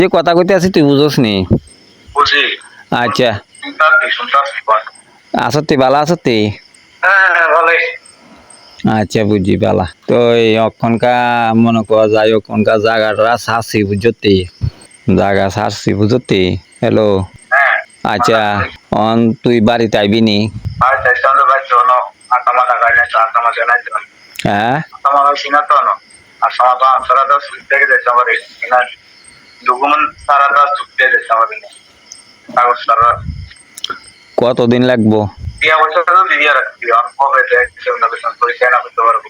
যে কথা কইতে আছি তুই বুঝোস নি? বুঝি। আচ্ছা শুনতাছি কর। আসতি বালা আসতি? হ্যাঁ ভালোই। আচ্ছা বুঝি বালা তো এই অক্ষণকা মনে কর যাই অক্ষণকা জায়গাটা ছাড়ছি বুঝতি, জায়গা ছাড়ছি বুঝতি। হ্যালো হ্যাঁ আচ্ছা অন তুই বাড়িতে আইবি নি? আর চেষ্টা তো ভাই চলো আকামা লাগাই না আকামা জানাই তো হ্যাঁ আকামা সিনা তো না আর সমাজ সারা তো সুবিধা কে দেশ আমাদের না ডকুমেন্ট সারা তো সুবিধা দেশ আমাদের কাগজ সারা কতদিন লাগবো? দিয়া বছর তো দিয়ে রাখছি হবে দেখছে না বেশন পরীক্ষা না করতে পারবো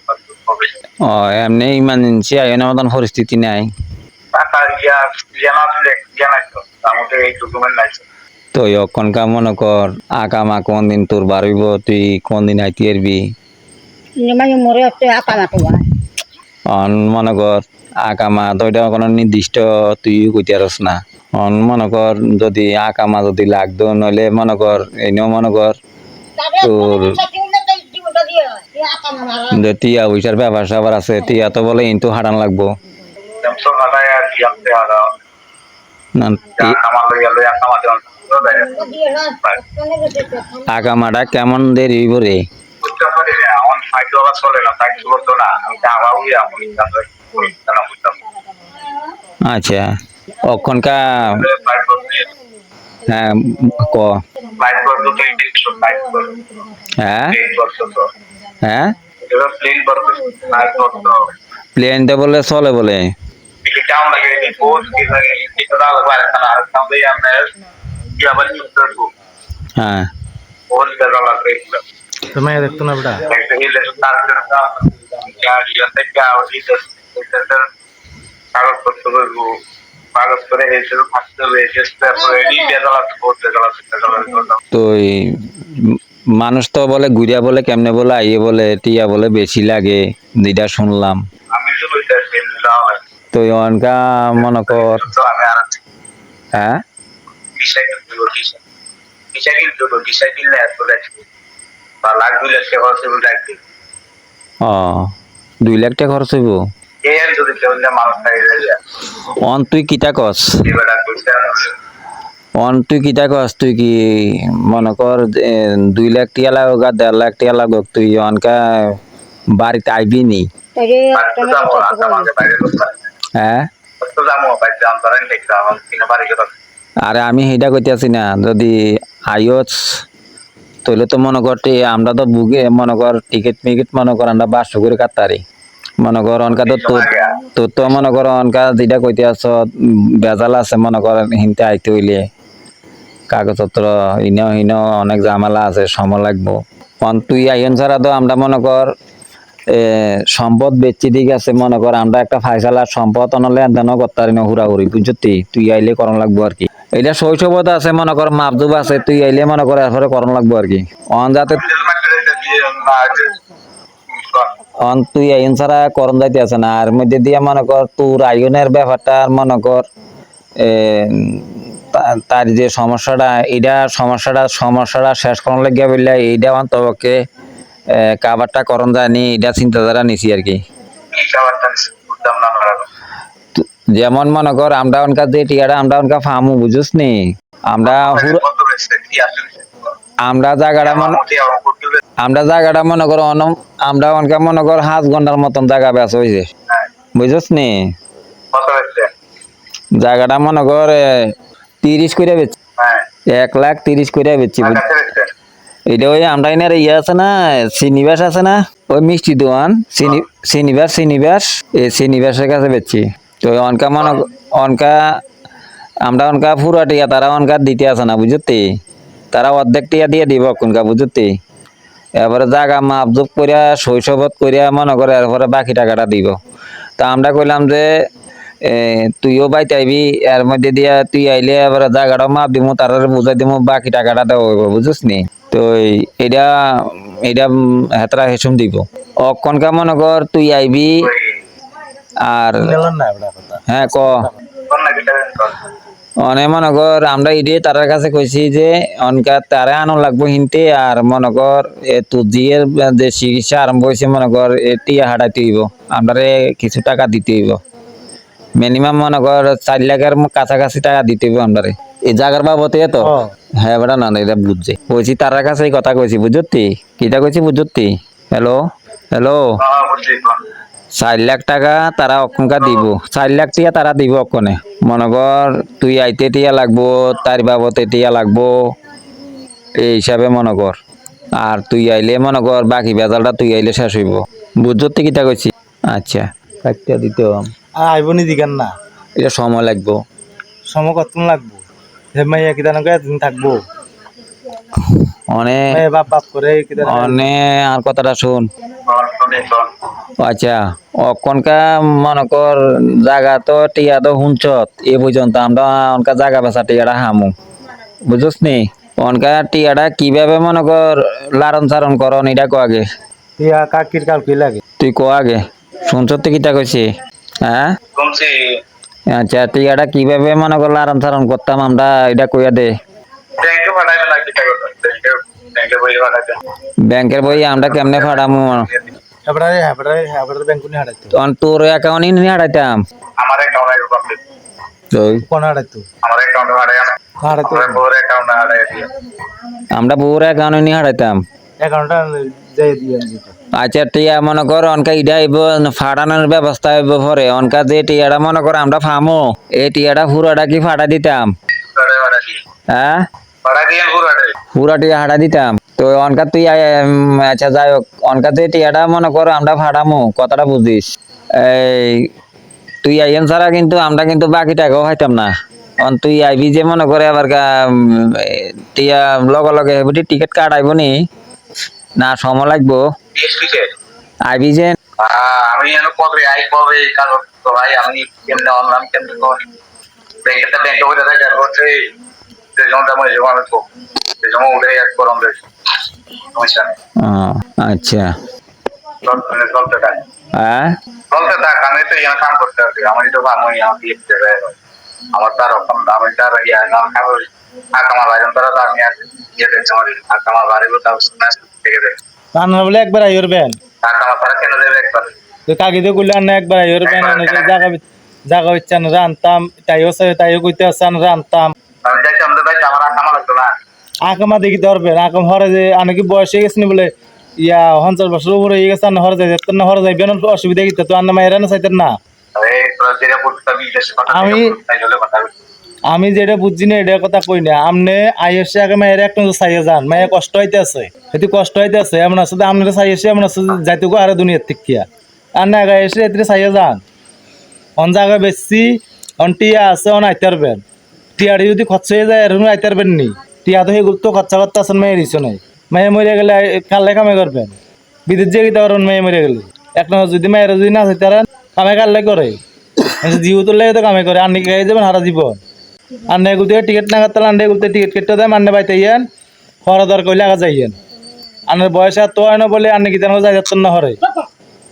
হবে ও এমনি ইমার্জেন্সি আইনের মতন পরিস্থিতি নাই? টাকা ইয়া জানা জানাই তো আমাদের এই ডকুমেন্ট নাই তো অক্ষণকা মনে কর আকামা কোন দিন তোর বাড়িব, তুই কোন দিন আইতে পারবি? অন মনে কর আকামা তো এটা কোনো নির্দিষ্ট তুই কইতে পারস না। অন মনে কর যদি আকামা যদি লাগতো নইলে মনে কর এনেও মনে কর তোর যে টিয়া পয়সার ব্যাপার স্যাপার আছে, টিয়া তো বলে ইন্তু হারান লাগবো তো ভালাই আর কি আপনি আর না। আকামা লইয়া আকামা দেন আকামাটা কেমন দেরি হইব রে? বুঝতে পারি না আমার ফাইট ওরা চলে না ফাইট করতো না আমি আবার উইয়া আমি জানা বুঝতাম আচ্ছা অক্ষণকা ফাইট করতে হ্যাঁ ক ফাইট করতে তো ইন্ডিশন ফাইট করতে হ্যাঁ প্লেন করতে তো হ্যাঁ এটা প্লেন করতে ফাইট করতে প্লেনটা বলে চলে বলে এটা কেমন লাগে বহুত কি লাগে এটা দাও পারে না আর সামনে আমরা কি আবার চুক্তি করব হ্যাঁ বহুত বেলা লাগে তুমি দেখতো না বেটা একটা হিল স্টার করতে क्या ये से क्या होगी तो কাগজপত্র করবো কাগজ করে এসে থাকতে হবে এসে রেডি বেদালাত করতে গেলাম তো এই মানুষ তো বলে ঘুরিয়া বলে কেমনে বলে আইয়ে বলে টিয়া বলে বেশি লাগে, যেটা শুনলাম। আমি তো বলতেছি যাও তো অনকা মনে কর তো আমি আর হ্যাঁ বিষয় কিন্তু বিষয় কিনলে এত লাগবে বা লাখ 2 লাখ টাকা খরচ হবে লাগবে ও 2 লাখ টাকা খরচ হইব? এই আর যদি কেউ না মানুষ থাকে যায় অন তুই কিটা কস? এবারে কইছে অন তুই কিটা কস? তুই কি মনে কর 2 লাখ টাকা লাগুক আর 1.5 লাখ টাকা লাগুক তুই অনকা বাড়িতে আইবি নি? হ্যাঁ আরে আমি সেইটা কইতেছি না, যদি আইস তাহলে তো মনে কর আমরা তো বুকে মনে কর টিকিট মিকিট মনে কর আমরা 500 করে কাটতারি মনে কর অনকা তো তোর তো মনে কর অনকা যেটা কইতে আছ বেজাল আছে মনে কর হিনতে আইতে হইলে কাগজপত্র ইনেও অনেক ঝামেলা আছে, সময় লাগবো। তুই আইন ছাড়া তো আমরা মনে কর সম্পদ বেচছি ঠিক আছে মনে কর আমরা একটা ফাইসালার সম্পদ অনলে দেনও করতারি না হুড়াহুড়ি বুঝতি, তুই আইলে করণ লাগবো আর কি। এটা শৈশবত আছে মনে কর মাপজুব আছে, তুই আইলে মনে কর এরপরে করণ লাগবো আর কি। অন যাতে অন তুই আইন ছাড়া করণ যাইতে আছে না, আর মধ্যে দিয়ে মনে কর তোর আইনের ব্যাপারটা মনে কর তার যে সমস্যাটা এটা সমস্যাটা শেষ করার লাগিয়া বললে এইটা অন্তপক্ষে কাবারটা করণ যায়নি, এটা চিন্তাধারা নিছি আর কি। যেমন মনে কর আমরা অনকা যে টিয়াটা আমরা অনকা ফামু বুঝুস নি, আমরা জায়গাটা মনে কর আমরা অনকা মনে কর 5 ঘন্টার মতন জায়গা বেচ হয়েছে বুঝুস নি। জায়গাটা মনে কর 30 করে বেচছি, 1,30,000 করে বেচছি। এটা ওই আমরা এনার ইয়ে আছে না শ্রীনিবাস আছে না ওই মিষ্টি দোকান শ্রীনিবাসের এই শ্রীনিবাসের কাছে বেচছি। তো অনকা অনকা আমরা অনকা পুরা টিয়া তারা অনকা দিতে আছে না বুঝতি, তারা অর্ধেক টিয়া দিয়ে দিব কোনকা বুঝতি। এরপরে জায়গা মাপজুপ করিয়া শৈশবত করিয়া মনে করে এরপরে বাকি টাকাটা দিব। তা আমরা কইলাম যে তুইও বাইতে আইবি এর মধ্যে দিয়া তুই আইলে এবার জায়গাটাও মাপ দিব তার বুঝাই দিব বাকি টাকাটা দেওয়া হইব বুঝছিস নি। তো এটা হেতরা হেসুম দিব অক্ষণকা মনে কর তুই আইবি আর হ্যাঁ ক অনে মনে কর আমরা ইডে তার কাছে কইছি যে অনকা তারে আনো লাগবো হিনতে আর মনে কর তোর জিয়ের যে চিকিৎসা আরম্ভ হয়েছে মনে কর টিয়া হাঁটাইতে হইব, আমরা কিছু টাকা দিতে হইব মিনিমাম মনে কর 4 লাখের কাছাকাছি টাকা দিতে হবে আমরা এই জায়গার বাবদে তো ও হ্যাঁ বেটা না এটা বুঝছে কইছি তার কাছে এই কথা কইছি বুঝতি কিটা কইছি বুঝতি হ্যালো হ্যালো বুঝছি 4 লাখ টাকা তারা অক্ষণকা দিব 4 লাখ টিয়া তারা দিব অক্ষণে মনে কর তুই আইতে টিয়া লাগবো তার বাবদে টিয়া লাগবো এই হিসাবে মনে কর আর তুই আইলে মনে কর বাকি বেজালটা তুই আইলে শেষ হইব বুঝতে কিটা কইছি আচ্ছা কাটটা দিতে আইব নি দিগান না এটা সময় লাগবো সময় কত লাগবো হে মাইয়া কিতা নকে এতদিন থাকবো অনেক মাইয়া বাপ বাপ করে কিতা অনেক আর কথাটা শুন শুনি আচ্ছা অকনকা মনে কর জায়গা তো টিয়া তো হুঞ্চত এ পর্যন্ত আমরা অনকা জায়গা বেচা টিয়াটা হামু বুঝছ নি অনকা টিয়াটা কিভাবে মনে কর লারন চারণ করন এটা কো আগে ইয়া কাকির কাল কি লাগে তুই কো আগে শুনছত তো কিটা কইছি হ্যাঁ শুনছি আচ্ছা টিয়াটা কিভাবে মনে কর লারন চারণ করতাম আমরা এটা কইয়া দে ব্যাংকে পাঠাইবে না কিটা কথা ব্যাংকে বই পাঠাইবে ব্যাংকের বই আমরা কেমনে ফাড়ামু হেবড়ারে ব্যাংক নি হারাইতো তখন তোর অ্যাকাউন্টই নিয়ে হারাইতাম আমার অ্যাকাউন্টে কমপ্লিট ওই কোন হারাইতো আমার অ্যাকাউন্টে হারাই না হারাইতো আমার বউর অ্যাকাউন্টে হারাই দিয়ে আমরা বউর অ্যাকাউন্টে নিয়ে হারাইতাম অ্যাকাউন্টটা যাই দিয়ে দিত আচ্ছা টিয়া মনে কর অনকা ইডা আইব ফাটানোর ব্যবস্থা হইব পরে অনকা যে টিয়াটা মনে কর আমরা ফামো এই টিয়াটা পুরাটা কি ফাটা দিতাম হারাই দিয়ে হ্যাঁ হারাই দিয়ে পুরাটাই পুরা টিয়া হাঁটা দিতাম তো অনকা তুই আচ্ছা যাই হোক অনকা যে টিয়াটা মনে কর আমরা ফাটামো কথাটা বুঝিস এই তুই আইন ছাড়া কিন্তু আমরা কিন্তু বাকি টাকাও খাইতাম না তুই আইবি যে মনে করে আবার টিয়া লগে লগে হেবুটি টিকিট কাটাইব নি না সময় লাগবো বিএসপিকে আইবি যে আমি যেন কবে আই কবে কারণ তো ভাই আমি কেমনে অনলাইন কেমনে করি ব্যাংকে বলে দেখা হচ্ছে যে জমা মই জমা রাখবো যে জমা উঠে এক করম রে সমস্যা নেই আচ্ছা চলতে থাক হ্যাঁ চলতে থাক আমি তো ইয়ার কাম করতে হবে আমার তো ভালো আমার দিয়ে দেবে আমার তার রকম আমি তার ইয়া না খাবো আমার বাইরে তারা তো আমি ইয়ে দেখছি আমার আমার বাড়ি তাও থেকে দেবে রান্না বলে একবার আইর বেন আমার তারা কেন দেবে একবার তো কাকি দিয়ে কইলে আন্না একবার আইর বেন আনে জায়গা জায়গা ইচ্ছান রানতাম তাইও কইতে আসান রানতাম আমি যাইছি আমাদের ভাই আমার আমার লাগতো না আকামা দেখি ধরবেন আকাম হরে যে আনে কি বয়স হয়ে গেছে বলে ইয়া 50 বছর উপরে হয়ে গেছে আন্না হরে যাই যেতেন না হরে যাইবেন অসুবিধা কি তো আন্না মায়েরা না চাইতেন না আমি যেটা বুঝছি না এটার কথা কই না আমনে আইএসএ আগে মায়ের একটা চাইয়ে যান মায়ের কষ্ট হইতে আছে এটি কষ্ট হইতে আছে এমন আছে আপনারা চাইয়েছে এমন আছে যাইতে গো আরো দুনিয়ার থেকে আর না আগে এসে এতে চাইয়ে যান অন জায়গা বেশি অন টিয়া আছে অন আইতে পারবেন টিয়াটি যদি খরচ হয়ে যায় এরকম আইতে পারবেন নি টিয়া তো সেই তো খরচা করতে আসেন মেয়ের ইচ্ছো নাই মেয়ে মরে গেলে কালে কামে করবেন বিদ্যুৎ যে গীতা করেন মেয়ে মরে গেলে এক নম্বর যদি মেয়ের যদি না চাইতে পারেন কামে কালে করে জীবতের লেগে তো কামে করে আন্নি খাই যাবেন হারা জীবন আন্নে এগুলো টিকিট না কাটতে আন্নে এগুলো টিকিট কেটে দেয় আন্নে বাইতে ইয়েন হরা দর কইলে আগা যাইয়েন আন্নের বয়স আর তো হয় না বলে আন্নে গীতা যাই যাচ্ছেন না হরে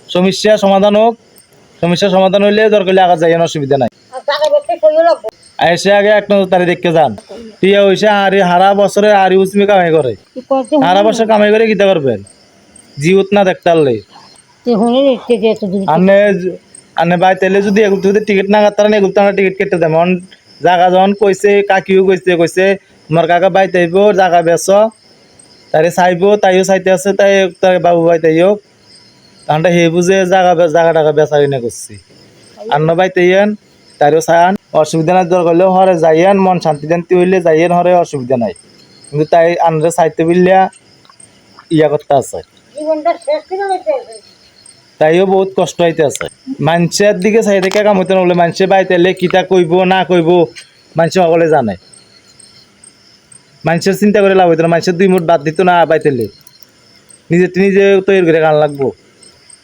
সমস্যা সমাধান হোক সমস্যা সমাধান হইলে দর কইলে আগা যাইয়েন অসুবিধা নাই এসে আগে এক নজর তারি দেখতে যান টিয়া হইসে হারা বছরে আরি উসমি কামাই করে হারা বছর কামাই করে গীতা করবেন জীবত না দেখতে পারলে আন্নে আন্নে বাইতে যদি এগুলো যদি টিকিট না কাটতে পারেন এগুলো তো আমরা টিকিট কেটে দেবো জায়গা যখন কইছে কাকিও কইছে তোমার কাকা বাইতে আইব জায়গা বেচ তাই চাইব তাইও চাইতে আছে তাই তাই বাবু বাইতে হোক কারণটা সেই বুঝে জায়গা টাকা বেচা কিনা করছি আন্ন বাইতে ইয়েন তাইও চান অসুবিধা নাই দরকার হলেও হরে যাইয়েন মন শান্তি শান্তি হইলে যাইয়েন হরে অসুবিধা নাই কিন্তু তাই আনরে চাইতে বিলিয়া ইয়া করতে আছে তাইও বহুত কষ্ট হইতে আছে মানুষের দিকে চাই দেখে কাম হইতে না বলে মানুষে বাইতে এলে কিতা কইব না কইব মানুষ সকলে জানে মানুষের চিন্তা করে লাভ হইতো না মানুষের 2 মুঠ বাদ দিত না বাইতেলে নিজে তৈরি করে কাম লাগবো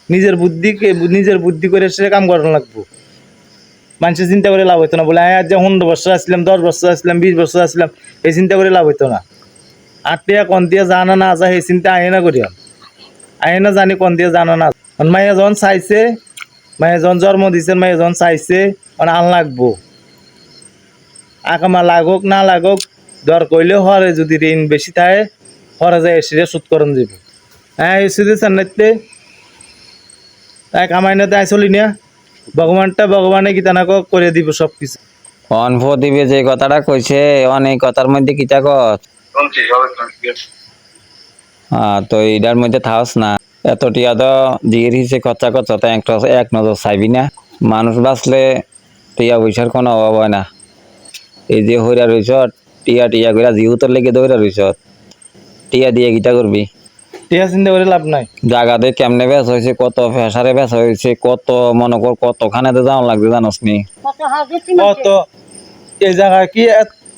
নিজের বুদ্ধি করে সে কাম করানো লাগবো মানুষের চিন্তা করে লাভ হইতো না বলে আজ 15 বছর আসলাম 10 বছর আসলাম 20 বছর আসলাম এই চিন্তা করে লাভ হইতো না আটটিয়া কোন দিয়ে জানা না যা এই চিন্তা আয় না করিয়া আয় না জানি কোন দিয়ে জানা না মাইয়া যখন চাইছে মাইয়া যখন জন্ম দিচ্ছেন মাইয়া যখন চাইছে আন লাগবো আকামা লাগুক না লাগুক দর কইলেও হরে যদি ঋণ বেশি থাকে হরে যায় এসে সুদ করন যাব হ্যাঁ এসে দিয়েছেন নাইতে তাই কামাই না তাই চলি না ভগবানে কি তানাকে করে দিব সবকিছু। প্রদীপে যে কথাটা কইছে অনেক কথার মধ্যে কিতা কত শুনছি সবাই শুনছি। তো এটার মধ্যে থাকস না, এত টিয়া তো জিগির হিসে খরচা করছ তো এক নজর চাইবি না। মানুষ বাঁচলে টিয়া পয়সার কোনো অভাব হয় না। এই যে হইরা রইছ টিয়া টিয়া কইরা জিহুতর লেগে দৌড়া রইছ, টিয়া দিয়ে গিটা করবি। টিয়া চিন্তা করে লাভ নাই। জাগাতে কেমনে বেচ হয়েছে, কত ফেসারে বেচ হয়েছে, কত মনে কর কতখানেতে যাওয়া লাগবে জানোস নি। কত এই জায়গা কি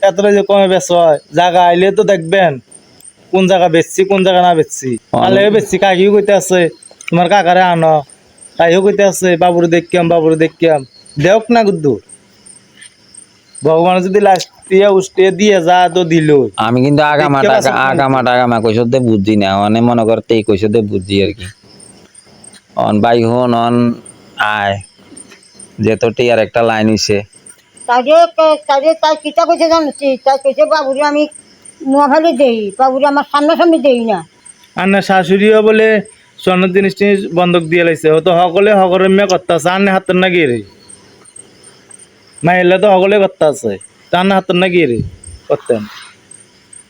এতটা যে কমে বেচ হয়, জায়গা আইলে তো দেখবেন কোন জায়গা বেচছি কোন জায়গা না বেচছি। কালেও বেচছি, কাকিও কইতে আছে তোমার কাকারে আনো, কাকিও কইতে আছে বাবুরে দেখিয়াম দেওক না গুদ্দু। ভগবান যদি লাস্ট উষ্টিয়ে দিয়ে যা তো দিল। আমি কিন্তু আগামা কৈশোর বুঝছি না, অনে মনে কর এই কৈশোর বুঝছি আর কি। অন বাই হন অন আয় যেত টিয়ার একটা লাইন হইছে। তাই কিতা কইছে জানছি, তাই কইছে বাবুরে আমি নোয়াখালী দেই, বাবুরে আমার সামনাসামনি দেই না। আর না শাশুড়িও বলে স্বর্ণের জিনিস টিনিস বন্ধক দিয়ে লাইছে, ও তো সকলে সকলের মেয়ে করতে আছে, আর হাতের না গিয়ে রে মাইলে তো সকলে করতে আছে, তার না হাতের না গিয়ে রে করতেন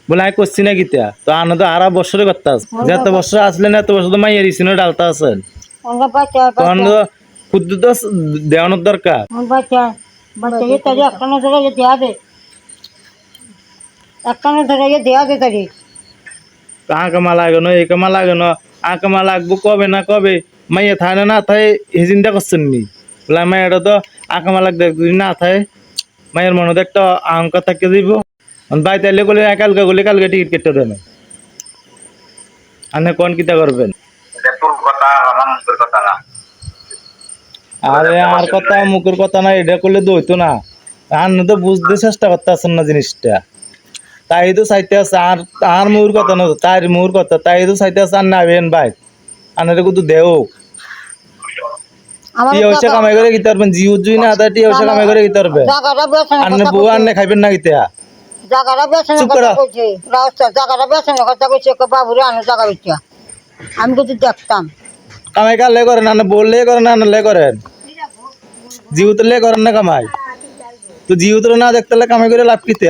বলে আমি করছি না গীতা তো আনো তো আরা বছরে করতে আছে। যত বছর আসলে না এত বছর তো মাইয়ের ইসিনো ডালতে আছেন, আমরা বাচ্চা তখন তো ক্ষুদ্র তো দেওয়ানোর দরকার। বাচ্চা তাদের একটা নজরে দেয়া দে, একটা নজরে দেয়া দে তাদের। আঁকামা লাগানো এই কামা লাগানো আঁকামা লাগবো কবে না কবে, মাইয়া থায় না থায় এই চিন্তা করছেন নি। বলে মাইয়াটা তো আঁকামা লাগবে যদি না থায় মায়ের মনে একটা আহঙ্কার থাকে দিব। বাড়িতে এলে বলে কালকে টিকিট কেটে দেন, আপনি কোন কিতা করবেন। এটা তোর কথা আমার মুখের কথা না। আরে আর কথা মুখের কথা না, এটা করলে তো হইতো না। আপনি তো বুঝতে চেষ্টা করতে আছেন না জিনিসটা, তাই তো চাইতে আছে আর মুহুর কথা না, তার মুহুর কথা তাই তো চাইতে আছে। আর না আবেন ভাই আনারে কিন্তু দেও টিয়া পয়সা কামাই করে গিতে পারবেন, জিউ জুই না তাই টিয়া পয়সা কামাই করে গিতে পারবেন। জায়গাটা বেচানোর আন্নে কথা বউ কইছে, আন্নে খাইবেন না গিতে। জায়গাটা বেচানোর চুপ কথা করা। কইছে, রাস্তা জায়গাটা বেচানোর কথা কইছে, বাবুরে আনো জায়গা বেচা। আমি কিন্তু দেখতাম কামাই কালে করেন আন্নে বললে করেন আনলে করেন, জিউ তুললে করেন না কামাই। তো জিউ তুলে না দেখতে কামাই করে লাভ কিতে,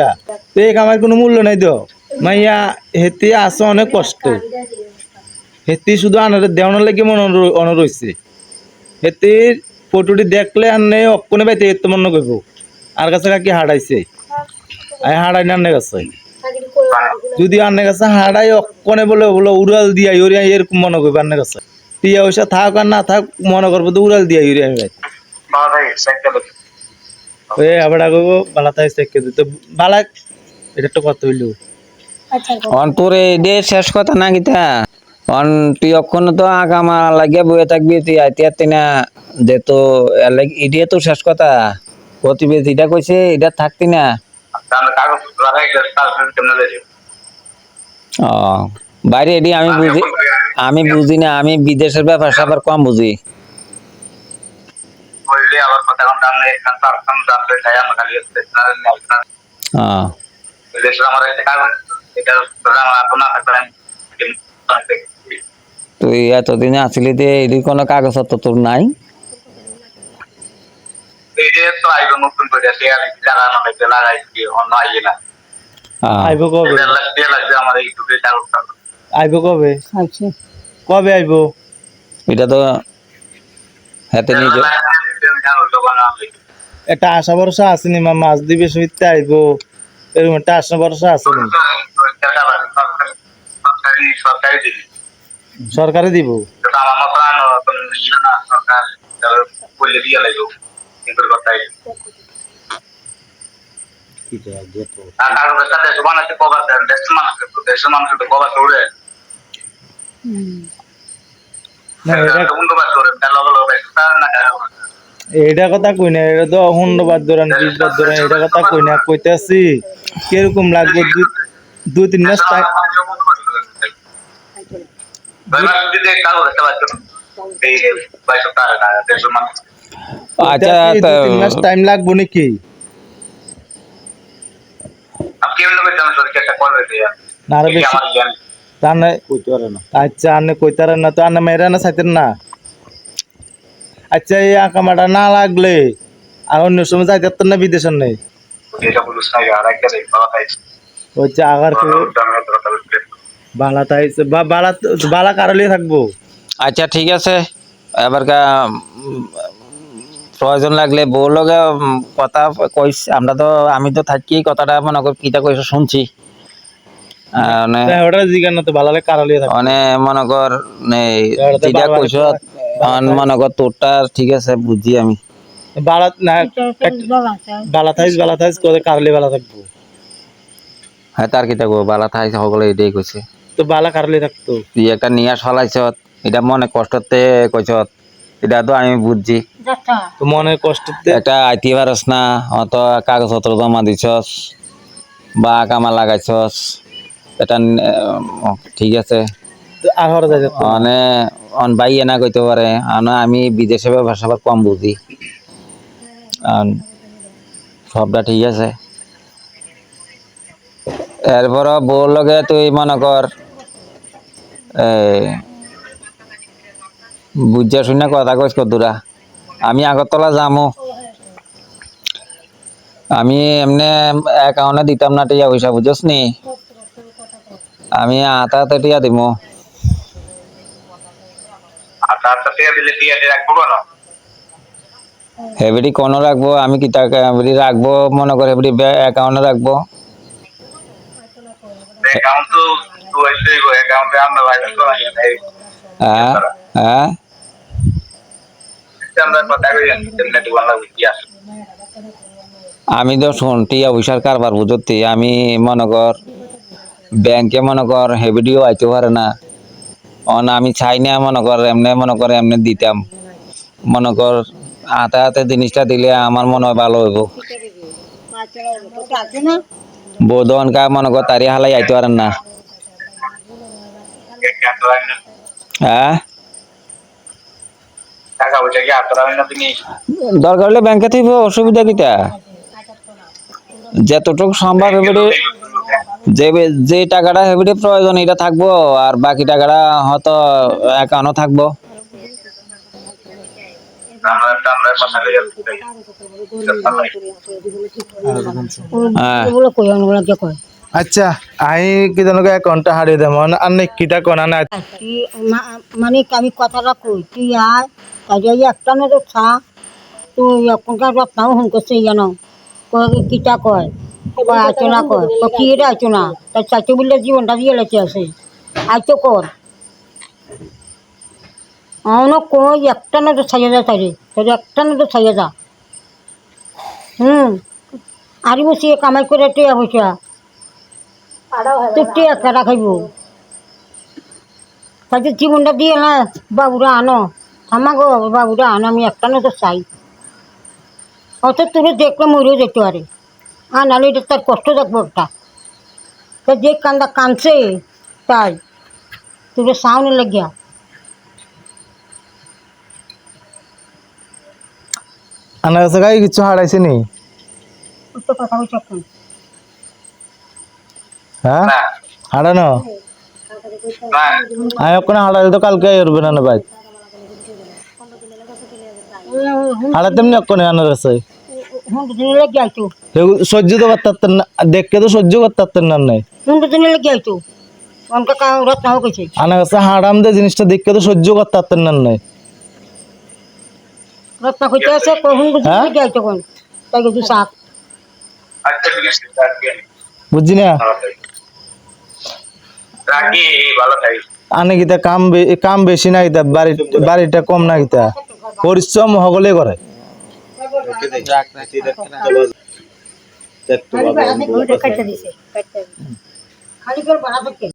তো এই কামাই কোনো মূল্য নাই তো। মাইয়া হেতি আছে অনেক কষ্টে, হেতি শুধু আনারে দেওয়ানোর লাগে মনে রয়েছে। হেতির ফটোটি দেখলে আনে অক্ষণে পাইতে এত মনে করবো আর কাছে কাকি হারাইছে, হারাই না আন্নে কাছে। যদি আন্নে কাছে হারাই অক্ষণে বলে বলে উড়াল দিয়া ইউরিয়া এরকম মনে করবো আন্নে কাছে। টিয়া পয়সা থাক আর না থাক মনে করবো তো উড়াল দিয়া ইউরিয়া আমি ভাই বাবা ভাই সাইকেল ওই আবার আগো বালা তাই চেকে দিত বালা। এটা একটা কথা হইলো অন তোর এডে শেষ কথা না গিতা। অন তুই অক্ষণ তো আগামা লাগিয়া বয়ে থাকবি, তুই আইতে না যে তো এডিয়ে তো শেষ কথা। প্রতিবেদী এটা কইছে এটা থাকতি না। তাহলে কাগজ লাগাই কাজ কেমনে দেবে। ও বাইরে এডি আমি বুঝি না, আমি বিদেশের ব্যাপার স্যাপার কম বুঝি। বললে আবার কথা এখন দাম নেই, এখান তার দাম জানলে খাই আমরা খালি দেশের আমার একটা কাগজ এটা আমার তো না থাকবেন। তুই এতদিনে আসলি যে এটির কোনো কাগজপত্র তোর নাই। এই যে তো আইব নতুন করে শেয়ার লাগানো হয়েছে, লাগাইছি অন্য আইয়ে না। আইব কবে, লাগবে আমার ইউটিউবে কাগজটা। আইব কবে, আচ্ছা কবে আইব। এটা তো হাতে নিজে একটা আশা ভরসা আসেনি মা মাছ দিবে সহিতে আইব, এরকম একটা আশা ভরসা আসেনি। সরকারি দিবি সরকারে দিব আমার মতো না সরকার বললে দিয়ে লাগবে কিন্তু কথাই আর কাগজের সাথে বানাতে কবার দেন দেশের মানুষের তো কবার দৌড়ে না, এটা- বন্ধুবাদ করে না এইটা কথা কই না, এটা তো হুন্ডবাদ ধরেন 20 বাদ ধরেন, এটা কথা কই না, কইতাছি কিরকম লাগবে 2-3 মাস টাইম। আচ্ছা 2-3 মাস টাইম লাগবো নাকি। না আরো বেশি তানে আচ্ছা আনে কইতারেন না তো আনে মেয়েরা না চাইতেন না। আচ্ছা এই আকামাটা না লাগলে আর অন্য সময় যাইতে পারতেন না বিদেশের নেই এটা বলুস না আর একটা দেখ ভালো খাইছে হচ্ছে আগার বালা তাইছে বা বালা বালা কারলে থাকবো আচ্ছা ঠিক আছে এবার প্রয়োজন লাগলে বউ লগে কথা কইস আমরা তো আমি তো থাকি কথাটা মনে কর কিটা কইস শুনছি ওটা জিজ্ঞান না তো বালা কারলে থাকবো মানে মনে কর এটা তো যেটা বারবার কইস মনে কর তোরটা ঠিক আছে বুঝছি আমি বালা না বালা থাইস করে কারলে বালা থাকবো হ্যাঁ তার কিটা গো বালা থাই সকলে এটাই কইছে তো বালা কারলে থাকতো তুই একটা নিয়ে ফলাইছ এটা মনে কষ্টতে কইছ এটা তো আমি বুঝছি তো মনের কষ্টতে একটা আইতে পারস না অত কাগজপত্র জমা দিছস বা কামা লাগাইছস এটা ঠিক আছে আর হরা যায় মানে অন ভাই এনা কইতে পারে আমি বিদেশে ব্যবসা কম বুঝি সবটা ঠিক আছে এরপর বউর লগে তুই মনে কর বুঝা শুনে কথা কইস কদুরা আমি আগরতলা যামো আমি এমনি অ্যাকাউন্টে দিতাম না টিয়া পয়সা বুঝছ নি আমি হাতে টিয়া দিব আচ্ছা টাকা দিলে দিয়ে রাখবো না হেবিডি কোন রাখবো আমি কি টাকা হেবিডি রাখবো মনে করে হেবিডি অ্যাকাউন্টে রাখবো অ্যাকাউন্ট তো তুই অ্যাকাউন্টে আমরা ভাইবেন করা যায় হ্যাঁ হ্যাঁ আমরা কথা কই ইন্টারনেট বাংলা ইতিহাস আমি তো শোন টিয়া পয়সার কারবার বুঝতি আমি মনে কর ব্যাংকে মনে কর হেবিডিও আইতে পারে না আমি চাই না মনে কর এমনি দিতাম মনে কর হাতে হাতে জিনিসটা দিলে আমার মনে হয় ভালো হইব বোধন কা মনে কর তারি হালাই আইতে পারেন না হ্যাঁ টাকা পয়সা কি আতরা হয় না তুমি দরকার হলে ব্যাংকে থাকবো অসুবিধা কিটা যতটুকু সম্ভব হেবিডি যে টাকাটা হেবিডি প্রয়োজন এটা থাকবো আর বাকি টাকাটা হয়তো অ্যাকাউন্টও থাকবো আমরা কথা কই হ্যাঁ আচ্ছা আই কি জানো অ্যাকাউন্টটা হারিয়ে দেব আর নেই কিটা কোনা না মানে আমি কথাটা কই তুই আয় তাই একটা না তো থা তুই এখনকার রত্নাও ফোন করছে জানো কিটা কয় আচনা কয় কি রে আচনা তার চাচু বললে জীবনটা দিয়ে লেগে আছে আইতো কর অনেক কই একটা না তো ছাইয়া যা তাই তোর একটা না তো ছাইয়া যা আরি বসিয়ে কামাই করে টিয়া পয়সা তুই টিয়া কেটা খাইব তাদের জীবনটা দিয়ে না বাবুরা আনো আমাগো বাবুরা আনো আমি একটা না তো চাই অত তুলে দেখলে মরেও যেতে পারে আর নাহলে এটা তার কষ্ট দেখবো একটা তা যে কান্দা কাঁদছে তাই তুলে সাউনে লাগিয়া আনার কাছে গাই কিছু হারাইছে নি তো কথা বলছি এখন হ্যাঁ না হারানো না আমি ওখানে হারালে তো কালকে আসবে না ভাই হারাতে এমনি ওখানে আনার কাছে হুন্ডু দিনে লেগে আইতো সহ্য তো করতে পারতেন না দেখতে তো সহ্য করতে পারতেন না নাই হুন্ডু দিনে লেগে আইতো অনকা রত্নাও কইছে আনার কাছে হারাম দে জিনিসটা দেখতে তো সহ্য করতে পারতেন না নাই রত্না কইতে আছে হুন্ডু দিনে লেগে আইতো কোন তাই কিছু শাক আচ্ছা ঠিক আছে রাখি বুঝছি না রাখি ভালো থাকি আনে গীতা কাম বেশি না গীতা বাড়িটা কম না গীতা পরিশ্রম সকলে করে খালি করে বাড়া থাকে